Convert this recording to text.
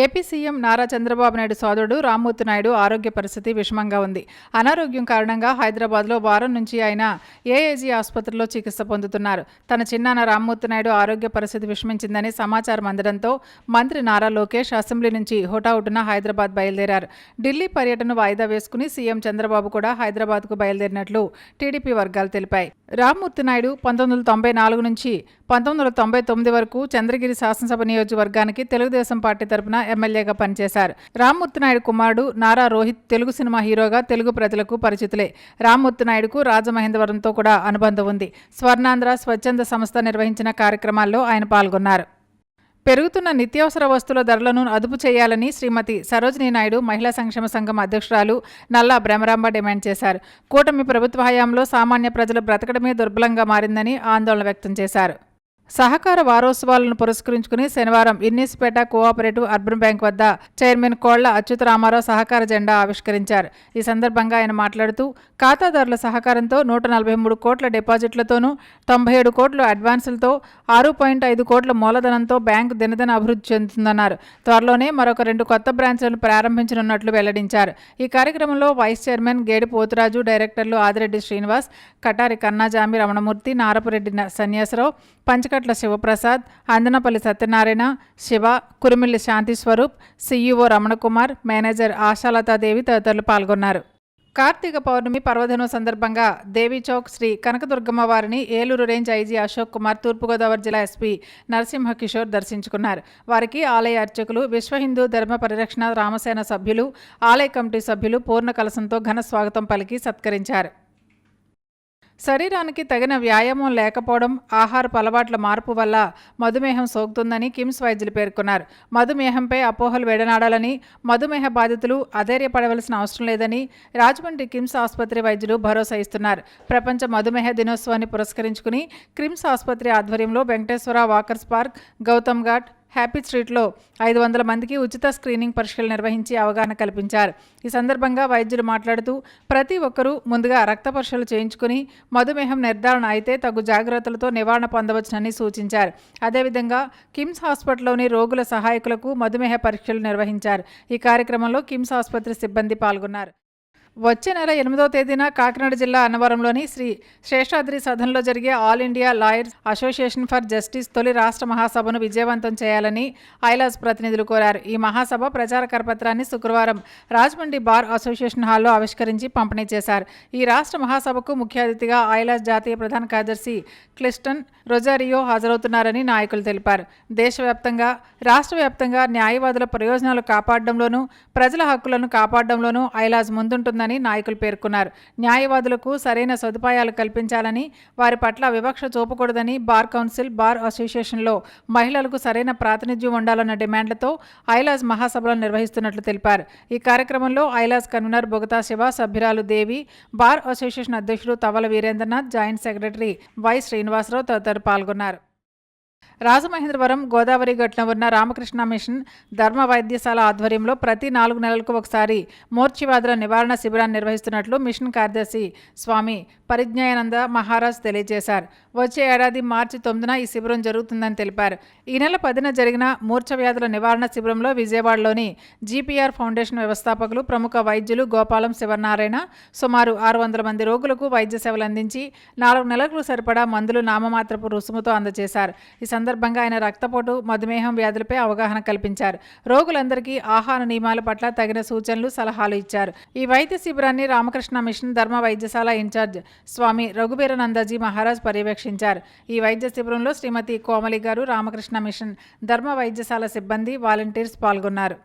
AP CM Nara Chandrababu Naidu సోదరుడు రామ్మూర్తి నాయుడు ఆరోగ్య పరిస్థితి విషమంగా ఉంది. అనారోగ్యం కారణంగా హైదరాబాద్లో వారం నుంచి ఆయన ఏఏజీ ఆసుపత్రిలో చికిత్స పొందుతున్నారు. తన చిన్నాన్న రామ్మూర్తి నాయుడు ఆరోగ్య పరిస్థితి విషమించిందని సమాచారం అందడంతో మంత్రి నారా లోకేష్ అసెంబ్లీ నుంచి హుటాహుటిన హైదరాబాద్ బయలుదేరారు. ఢిల్లీ పర్యటన వాయిదా వేసుకుని సీఎం చంద్రబాబు కూడా హైదరాబాద్కు బయలుదేరినట్లు టీడీపీ వర్గాలు తెలిపాయి. రామ్మూర్తి నాయుడు 1994 నుంచి 1999 వరకు చంద్రగిరి శాసనసభ నియోజకవర్గానికి తెలుగుదేశం పార్టీ తరపున ఎమ్మెల్యేగా పనిచేశారు. రామ్మూర్తి నాయుడు కుమారుడు నారా రోహిత్ తెలుగు సినిమా హీరోగా తెలుగు ప్రజలకు పరిచితులే. రామ్మూర్తి నాయుడుకు రాజమహేంద్రవరంతో కూడా అనుబంధం ఉంది. స్వర్ణాంధ్ర స్వచ్ఛంద సంస్థ నిర్వహించిన కార్యక్రమాల్లో ఆయన పాల్గొన్నారు. పెరుగుతున్న నిత్యావసర వస్తువుల ధరలను అదుపు చేయాలని శ్రీమతి సరోజినీ నాయుడు మహిళా సంక్షేమ సంఘం అధ్యక్షురాలు నల్లా బ్రహ్మరాంబ డిమాండ్ చేశారు. కూటమి ప్రభుత్వ హయాంలో సామాన్య ప్రజలు బ్రతకడమే దుర్బలంగా మారిందని ఆందోళన వ్యక్తం చేశారు. సహకార వారోత్సవాలను పురస్కరించుకుని శనివారం ఇన్నీస్పేట కోఆపరేటివ్ అర్బన్ బ్యాంక్ వద్ద చైర్మన్ కోళ్ల అచ్యుతరామారావు సహకార జెండా ఆవిష్కరించారు. ఈ సందర్భంగా ఆయన మాట్లాడుతూ ఖాతాదారుల సహకారంతో 143 కోట్ల డిపాజిట్లతోనూ 97 కోట్ల అడ్వాన్సులతో 6.5 కోట్ల మూలధనంతో బ్యాంకు దినదిన అభివృద్ధి చెందుతుందన్నారు. త్వరలోనే మరొక 2 కొత్త బ్రాంచ్లను ప్రారంభించనున్నట్లు వెల్లడించారు. ఈ కార్యక్రమంలో వైస్ చైర్మన్ గేడి పోతురాజు, డైరెక్టర్లు ఆదిరెడ్డి శ్రీనివాస్, కటారి కన్నాజామి రమణమూర్తి, నారపురెడ్డి సన్యాసరావు, పంచకట్ల శివప్రసాద్, అందనపల్లి సత్యనారాయణ, శివ, కురిమిల్లి శాంతి స్వరూప్, సీఈఓ రమణకుమార్, మేనేజర్ ఆశాలతాదేవి తదితరులు పాల్గొన్నారు. కార్తీక పౌర్ణమి పర్వదినం సందర్భంగా దేవీచౌక్ శ్రీ కనకదుర్గమ్మ వారిని ఏలూరు రేంజ్ ఐజీ అశోక్ కుమార్, తూర్పుగోదావరి జిల్లా ఎస్పీ నరసింహ కిషోర్ దర్శించుకున్నారు. వారికి ఆలయ అర్చకులు, విశ్వ హిందూ ధర్మ పరిరక్షణ రామసేన సభ్యులు, ఆలయ కమిటీ సభ్యులు పూర్ణ కలశంతో ఘన స్వాగతం పలికి సత్కరించారు. శరీరానికి తగిన వ్యాయామం లేకపోవడం, ఆహారపు అలవాట్ల మార్పు వల్ల మధుమేహం సోకుతుందని కిమ్స్ వైద్యులు పేర్కొన్నారు. మధుమేహంపై అపోహలు వెడనాడాలని, మధుమేహ బాధితులు అధైర్యపడవలసిన అవసరం లేదని రాజమండ్రి కిమ్స్ ఆసుపత్రి వైద్యులు భరోసా ఇస్తున్నారు. ప్రపంచ మధుమేహ దినోత్సవాన్ని పురస్కరించుకుని కిమ్స్ ఆసుపత్రి ఆధ్వర్యంలో Venkateswara walkers park, Gautam Ghat, happy స్ట్రీట్లో 500 మందికి ఉచిత స్క్రీనింగ్ పరీక్షలు నిర్వహించి అవగాహన కల్పించారు. ఈ సందర్భంగా వైద్యులు మాట్లాడుతూ ప్రతి ఒక్కరూ ముందుగా రక్త పరీక్షలు చేయించుకుని మధుమేహం నిర్ధారణ అయితే తగు జాగ్రత్తలతో నివారణ పొందవచ్చునని సూచించారు. అదేవిధంగా కిమ్స్ హాస్పిటల్లోని రోగుల సహాయకులకు మధుమేహ పరీక్షలు నిర్వహించారు. ఈ కార్యక్రమంలో కిమ్స్ ఆసుపత్రి సిబ్బంది పాల్గొన్నారు. వచ్చే నెల 8వ తేదీన కాకినాడ జిల్లా అన్నవరంలోని శ్రీ శేషాద్రి సదన్లో జరిగే all India lawyers association for justice తొలి రాష్ట్ర మహాసభను విజయవంతం చేయాలని ఐలాజ్ ప్రతినిధులు కోరారు. ఈ మహాసభ ప్రచార కరపత్రాన్ని శుక్రవారం రాజమండ్రి బార్ అసోసియేషన్ హాల్లో ఆవిష్కరించి పంపిణీ చేశారు. ఈ రాష్ట్ర మహాసభకు ముఖ్య అతిథిగా ఐలాజ్ జాతీయ ప్రధాన కార్యదర్శి క్లిస్టన్ రొజారియో హాజరవుతున్నారని నాయకులు తెలిపారు. దేశవ్యాప్తంగా, రాష్ట్ర వ్యాప్తంగా న్యాయవాదుల ప్రయోజనాలు కాపాడడంలోనూ, ప్రజల హక్కులను కాపాడడంలోనూ ఐలాజ్ ముందుంటుందని నాయకులు పేర్కొన్నారు. న్యాయవాదులకు సరైన సదుపాయాలు కల్పించాలని, వారి పట్ల వివక్ష చూపకూడదని బార్ కౌన్సిల్, బార్ అసోసియేషన్లో మహిళలకు సరైన ప్రాతినిధ్యం ఉండాలన్న డిమాండ్లతో ఐలాజ్ మహాసభలను నిర్వహిస్తున్నట్లు తెలిపారు. ఈ కార్యక్రమంలో ఐలాజ్ కన్వీనర్ బొగతా శివ, సభ్యురాలు దేవి, బార్ అసోసియేషన్ అధ్యక్షుడు Tavala Veerendranath, joint secretary Y Srinivasarao తదితరులు పాల్గొన్నారు. రాజమహేంద్రవరం గోదావరి గట్టున ఉన్న రామకృష్ణ మిషన్ ధర్మ వైద్యశాల ఆధ్వర్యంలో ప్రతి 4 నెలలకు ఒకసారి మూర్ఛవ్యాధుల నివారణ శిబిరాన్ని నిర్వహిస్తున్నట్లు మిషన్ కార్యదర్శి స్వామి పరిజ్ఞాయానంద మహారాజ్ తెలియజేశారు. వచ్చే ఏడాది మార్చి 9న ఈ శిబిరం జరుగుతుందని తెలిపారు. ఈ నెల 10న జరిగిన మూర్ఛవ్యాధుల నివారణ శిబిరంలో విజయవాడలోని జీపీఆర్ ఫౌండేషన్ వ్యవస్థాపకులు, ప్రముఖ వైద్యులు గోపాలం శివనారాయణ సుమారు 600 మంది రోగులకు వైద్య సేవలు అందించి 4 నెలలకు సరిపడా మందులు నామమాత్రపు రుసుముతో అందజేశారు. ఈ సందర్భంగా ఆయన రక్తపోటు, మధుమేహం వ్యాధులపై అవగాహన కల్పించారు. రోగులందరికీ ఆహార నియమాల పట్ల తగిన సూచనలు, సలహాలు ఇచ్చారు. ఈ వైద్య శిబిరాన్ని రామకృష్ణ మిషన్ ధర్మ వైద్యశాల ఇన్ఛార్జ్ స్వామి రఘుబీరనందజీ మహారాజ్ పర్యవేక్షించారు. ఈ వైద్య శిబిరంలో శ్రీమతి కోమలి గారు, రామకృష్ణ మిషన్ ధర్మ వైద్యశాల సిబ్బంది, వాలంటీర్స్ పాల్గొన్నారు.